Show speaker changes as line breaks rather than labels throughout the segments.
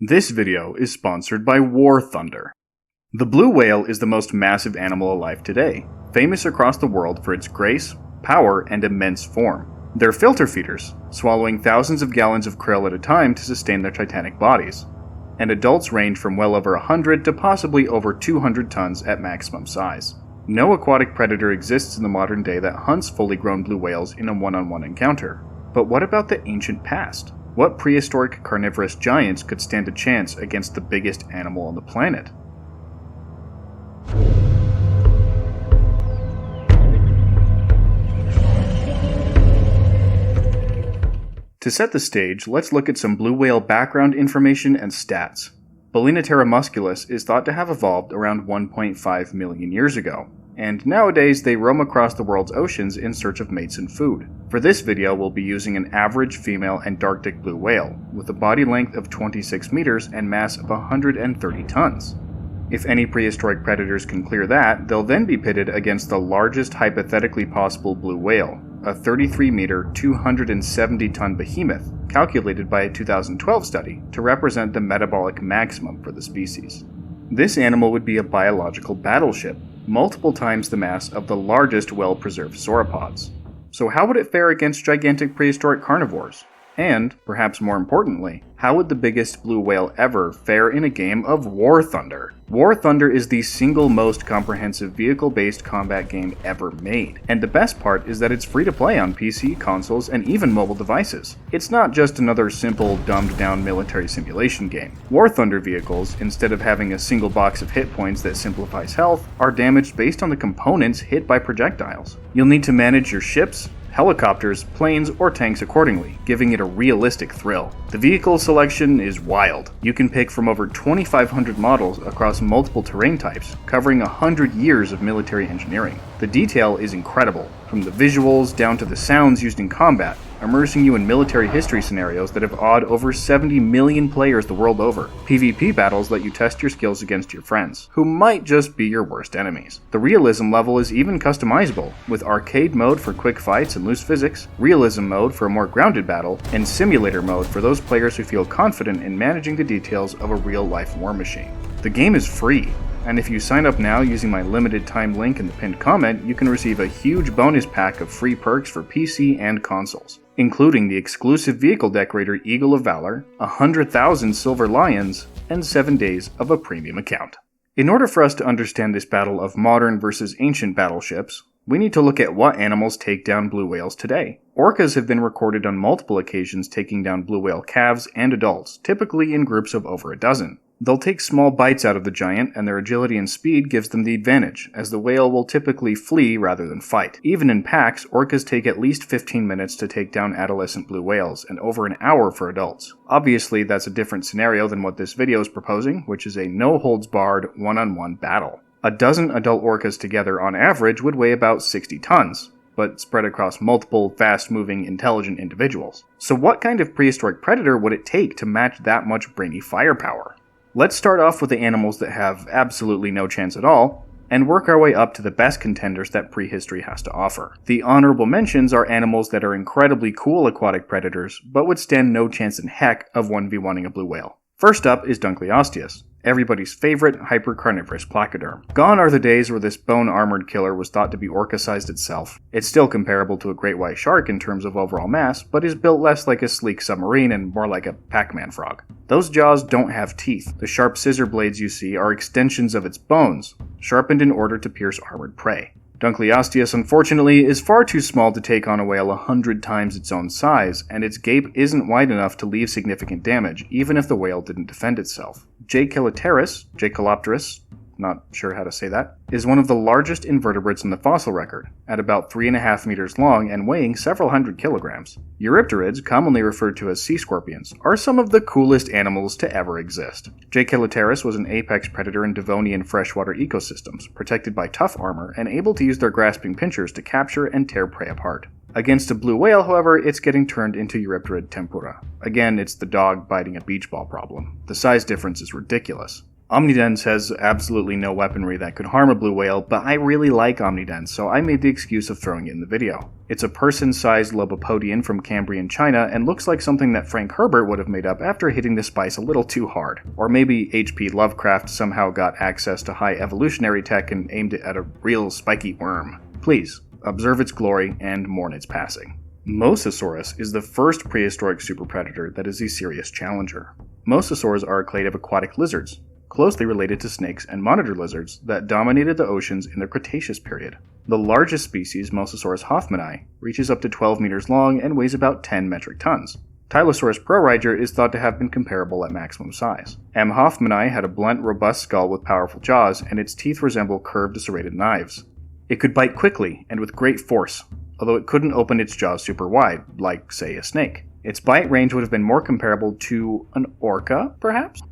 This video is sponsored by War Thunder. The blue whale is the most massive animal alive today, famous across the world for its grace, power, and immense form. They're filter feeders, swallowing thousands of gallons of krill at a time to sustain their titanic bodies, and adults range from well over 100 to possibly over 200 tons at maximum size. No aquatic predator exists in the modern day that hunts fully grown blue whales in a one-on-one encounter. But what about the ancient past? What prehistoric carnivorous giants could stand a chance against the biggest animal on the planet? To set the stage, let's look at some blue whale background information and stats. Balenoptera musculus is thought to have evolved around 1.5 million years ago, and nowadays they roam across the world's oceans in search of mates and food. For this video, we'll be using an average female Antarctic blue whale, with a body length of 26 meters and mass of 130 tons. If any prehistoric predators can clear that, they'll then be pitted against the largest hypothetically possible blue whale, a 33-meter, 270-ton behemoth, calculated by a 2012 study to represent the metabolic maximum for the species. This animal would be a biological battleship, multiple times the mass of the largest well-preserved sauropods. So how would it fare against gigantic prehistoric carnivores? And, perhaps more importantly, how would the biggest blue whale ever fare in a game of War Thunder? War Thunder is the single most comprehensive vehicle-based combat game ever made, and the best part is that it's free to play on PC, consoles, and even mobile devices. It's not just another simple, dumbed-down military simulation game. War Thunder vehicles, instead of having a single box of hit points that simplifies health, are damaged based on the components hit by projectiles. You'll need to manage your ships, helicopters, planes, or tanks accordingly, giving it a realistic thrill. The vehicle selection is wild. You can pick from over 2,500 models across multiple terrain types, covering 100 years of military engineering. The detail is incredible, from the visuals down to the sounds used in combat, immersing you in military history scenarios that have awed over 70 million players the world over. PvP battles let you test your skills against your friends, who might just be your worst enemies. The realism level is even customizable, with arcade mode for quick fights and loose physics, realism mode for a more grounded battle, and simulator mode for those players who feel confident in managing the details of a real-life war machine. The game is free, and if you sign up now using my limited time link in the pinned comment, you can receive a huge bonus pack of free perks for PC and consoles, including the exclusive vehicle decorator Eagle of Valor, 100,000 Silver Lions, and 7 days of a premium account. In order for us to understand this battle of modern versus ancient battleships, we need to look at what animals take down blue whales today. Orcas have been recorded on multiple occasions taking down blue whale calves and adults, typically in groups of over a dozen. They'll take small bites out of the giant, and their agility and speed gives them the advantage, as the whale will typically flee rather than fight. Even in packs, orcas take at least 15 minutes to take down adolescent blue whales, and over an hour for adults. Obviously, that's a different scenario than what this video is proposing, which is a no-holds-barred, one-on-one battle. A dozen adult orcas together on average would weigh about 60 tons, but spread across multiple, fast-moving, intelligent individuals. So what kind of prehistoric predator would it take to match that much brainy firepower? Let's start off with the animals that have absolutely no chance at all, and work our way up to the best contenders that prehistory has to offer. The honorable mentions are animals that are incredibly cool aquatic predators, but would stand no chance in heck of 1v1ing a blue whale. First up is Dunkleosteus, everybody's favorite hypercarnivorous placoderm. Gone are the days where this bone-armored killer was thought to be orca-sized itself. It's still comparable to a great white shark in terms of overall mass, but is built less like a sleek submarine and more like a Pac-Man frog. Those jaws don't have teeth. The sharp scissor blades you see are extensions of its bones, sharpened in order to pierce armored prey. Dunkleosteus, unfortunately, is far too small to take on a whale 100 times its own size, and its gape isn't wide enough to leave significant damage, even if the whale didn't defend itself. Jacalopterus, not sure how to say that, is one of the largest invertebrates in the fossil record, at about 3.5 meters long and weighing several hundred kilograms. Eurypterids, commonly referred to as sea scorpions, are some of the coolest animals to ever exist. Jacalopterus was an apex predator in Devonian freshwater ecosystems, protected by tough armor and able to use their grasping pinchers to capture and tear prey apart. Against a blue whale, however, it's getting turned into Eurypterid tempura. Again, it's the dog biting a beach ball problem. The size difference is ridiculous. Omnidens has absolutely no weaponry that could harm a blue whale, but I really like Omnidens, so I made the excuse of throwing it in the video. It's a person-sized lobopodian from Cambrian China and looks like something that Frank Herbert would have made up after hitting the spice a little too hard. Or maybe H.P. Lovecraft somehow got access to high evolutionary tech and aimed it at a real spiky worm. Please, observe its glory and mourn its passing. Mosasaurus is the first prehistoric superpredator that is a serious challenger. Mosasaurs are a clade of aquatic lizards, closely related to snakes and monitor lizards that dominated the oceans in the Cretaceous period. The largest species, Mosasaurus hoffmanni, reaches up to 12 meters long and weighs about 10 metric tons. Tylosaurus proriger is thought to have been comparable at maximum size. M. hoffmanni had a blunt, robust skull with powerful jaws, and its teeth resemble curved, serrated knives. It could bite quickly and with great force, although it couldn't open its jaws super wide, like, say, a snake. Its bite range would have been more comparable to an orca, perhaps?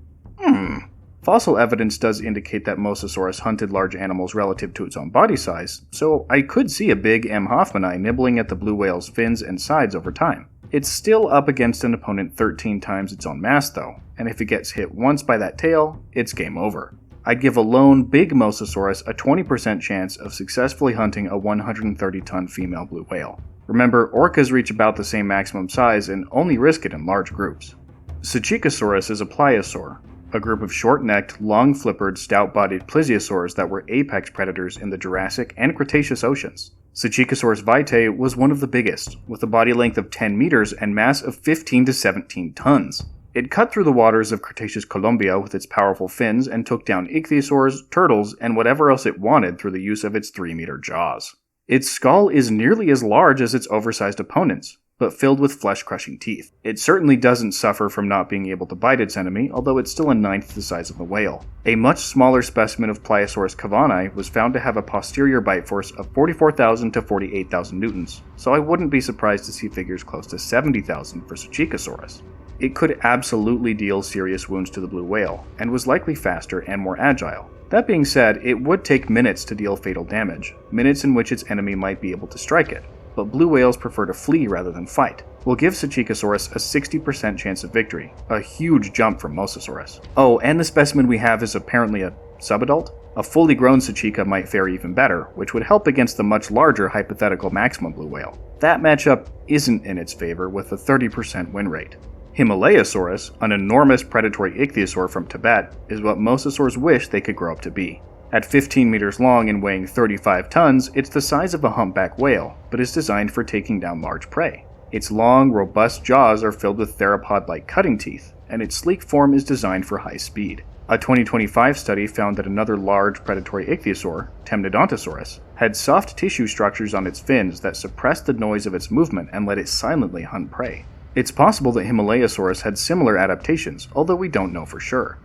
Fossil evidence does indicate that Mosasaurus hunted large animals relative to its own body size, so I could see a big M. hoffmanni nibbling at the blue whale's fins and sides over time. It's still up against an opponent 13 times its own mass though, and if it gets hit once by that tail, it's game over. I'd give a lone big Mosasaurus a 20% chance of successfully hunting a 130-ton female blue whale. Remember, orcas reach about the same maximum size and only risk it in large groups. Suchicosaurus is a Pliosaur, a group of short-necked, long-flippered, stout-bodied plesiosaurs that were apex predators in the Jurassic and Cretaceous oceans. Suchicosaurus vitae was one of the biggest, with a body length of 10 meters and mass of 15 to 17 tons. It cut through the waters of Cretaceous Colombia with its powerful fins and took down ichthyosaurs, turtles, and whatever else it wanted through the use of its 3-meter jaws. Its skull is nearly as large as its oversized opponents, but filled with flesh-crushing teeth. It certainly doesn't suffer from not being able to bite its enemy, although it's still a ninth the size of the whale. A much smaller specimen of Pliosaurus cavani was found to have a posterior bite force of 44,000 to 48,000 newtons, so I wouldn't be surprised to see figures close to 70,000 for Suchicosaurus. It could absolutely deal serious wounds to the blue whale, and was likely faster and more agile. That being said, it would take minutes to deal fatal damage, minutes in which its enemy might be able to strike it. But blue whales prefer to flee rather than fight. We'll give Suchicosaurus a 60% chance of victory, a huge jump from Mosasaurus. Oh, and the specimen we have is apparently a subadult? A fully grown Suchica might fare even better, which would help against the much larger hypothetical maximum blue whale. That matchup isn't in its favor with a 30% win rate. Himalayasaurus, an enormous predatory ichthyosaur from Tibet, is what mosasaurs wish they could grow up to be. At 15 meters long and weighing 35 tons, it's the size of a humpback whale, but is designed for taking down large prey. Its long, robust jaws are filled with theropod-like cutting teeth, and its sleek form is designed for high speed. A 2025 study found that another large predatory ichthyosaur, Temnodontosaurus, had soft tissue structures on its fins that suppressed the noise of its movement and let it silently hunt prey. It's possible that Himalayasaurus had similar adaptations, although we don't know for sure.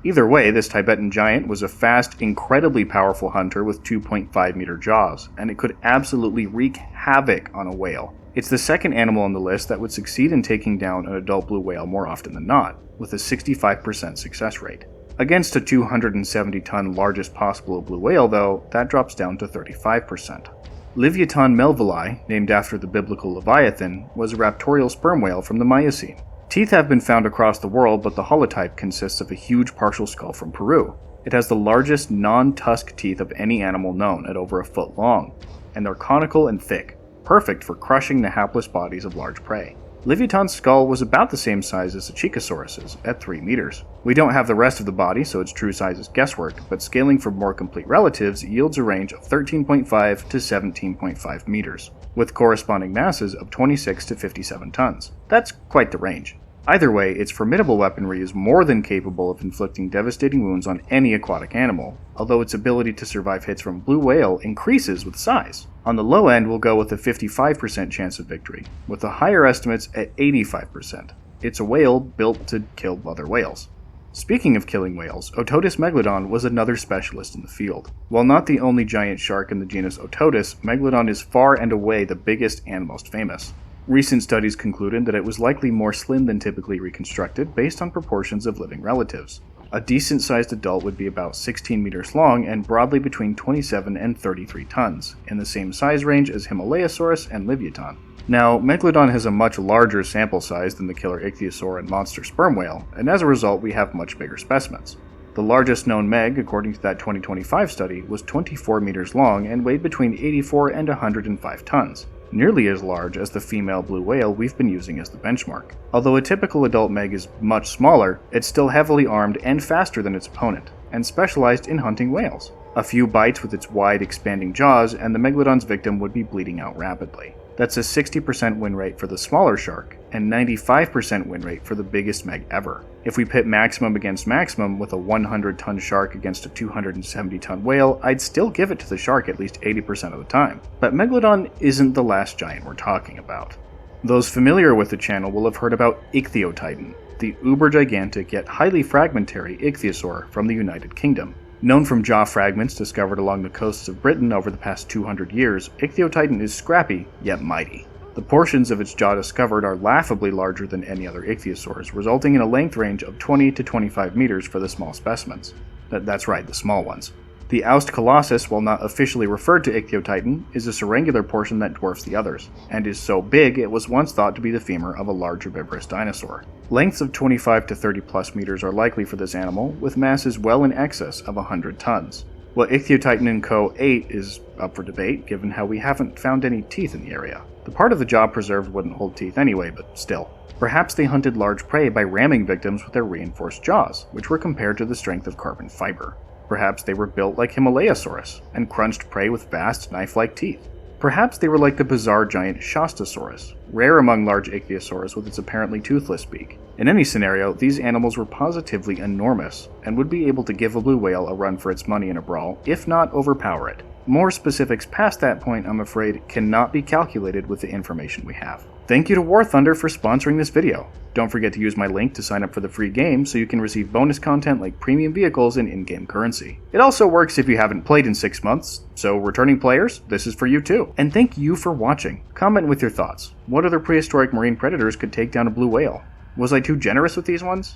Either way, this Tibetan giant was a fast, incredibly powerful hunter with 2.5-meter jaws, and it could absolutely wreak havoc on a whale. It's the second animal on the list that would succeed in taking down an adult blue whale more often than not, with a 65% success rate. Against a 270-ton largest possible blue whale, though, that drops down to 35%. Livyatan melvillei, named after the biblical Leviathan, was a raptorial sperm whale from the Miocene. Teeth have been found across the world, but the holotype consists of a huge partial skull from Peru. It has the largest non-tusk teeth of any animal known at over a foot long, and they're conical and thick, perfect for crushing the hapless bodies of large prey. Livyatan's skull was about the same size as Suchicosaurus's, at 3 meters. We don't have the rest of the body, so its true size is guesswork, but scaling for more complete relatives yields a range of 13.5 to 17.5 meters, with corresponding masses of 26 to 57 tons. That's quite the range. Either way, its formidable weaponry is more than capable of inflicting devastating wounds on any aquatic animal, although its ability to survive hits from blue whale increases with size. On the low end, we'll go with a 55% chance of victory, with the higher estimates at 85%. It's a whale built to kill other whales. Speaking of killing whales, Ototus megalodon was another specialist in the field. While not the only giant shark in the genus Ototus, Megalodon is far and away the biggest and most famous. Recent studies concluded that it was likely more slim than typically reconstructed based on proportions of living relatives. A decent-sized adult would be about 16 meters long and broadly between 27 and 33 tons, in the same size range as Himalayasaurus and Livyatan. Now, Megalodon has a much larger sample size than the killer ichthyosaur and monster sperm whale, and as a result we have much bigger specimens. The largest known meg, according to that 2025 study, was 24 meters long and weighed between 84 and 105 tons, nearly as large as the female blue whale we've been using as the benchmark. Although a typical adult meg is much smaller, it's still heavily armed and faster than its opponent, and specialized in hunting whales. A few bites with its wide, expanding jaws, and the Megalodon's victim would be bleeding out rapidly. That's a 60% win rate for the smaller shark, and 95% win rate for the biggest meg ever. If we pit maximum against maximum with a 100-ton shark against a 270-ton whale, I'd still give it to the shark at least 80% of the time. But Megalodon isn't the last giant we're talking about. Those familiar with the channel will have heard about Ichthyotitan, the uber-gigantic yet highly fragmentary ichthyosaur from the United Kingdom. Known from jaw fragments discovered along the coasts of Britain over the past 200 years, Ichthyotitan is scrappy, yet mighty. The portions of its jaw discovered are laughably larger than any other ichthyosaurs, resulting in a length range of 20 to 25 meters for the small specimens. That's right, the small ones. The Oust colossus, while not officially referred to Ichthyotitan, is a syringular portion that dwarfs the others, and is so big it was once thought to be the femur of a large herbivorous dinosaur. Lengths of 25 to 30 plus meters are likely for this animal, with masses well in excess of 100 tons. What Ichthyotitan & Co. ate is up for debate, given how we haven't found any teeth in the area. The part of the jaw preserved wouldn't hold teeth anyway, but still. Perhaps they hunted large prey by ramming victims with their reinforced jaws, which were compared to the strength of carbon fiber. Perhaps they were built like Himalayasaurus, and crunched prey with vast, knife-like teeth. Perhaps they were like the bizarre giant Shastasaurus, rare among large ichthyosaurs with its apparently toothless beak. In any scenario, these animals were positively enormous, and would be able to give a blue whale a run for its money in a brawl, if not overpower it. More specifics past that point, I'm afraid, cannot be calculated with the information we have. Thank you to War Thunder for sponsoring this video. Don't forget to use my link to sign up for the free game so you can receive bonus content like premium vehicles and in-game currency. It also works if you haven't played in 6 months, so returning players, this is for you too. And thank you for watching. Comment with your thoughts. What other prehistoric marine predators could take down a blue whale? Was I too generous with these ones?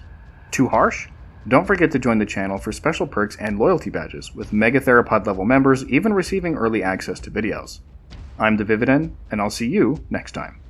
Too harsh? Don't forget to join the channel for special perks and loyalty badges, with Mega Theropod level members even receiving early access to videos. I'm the Vividen, and I'll see you next time.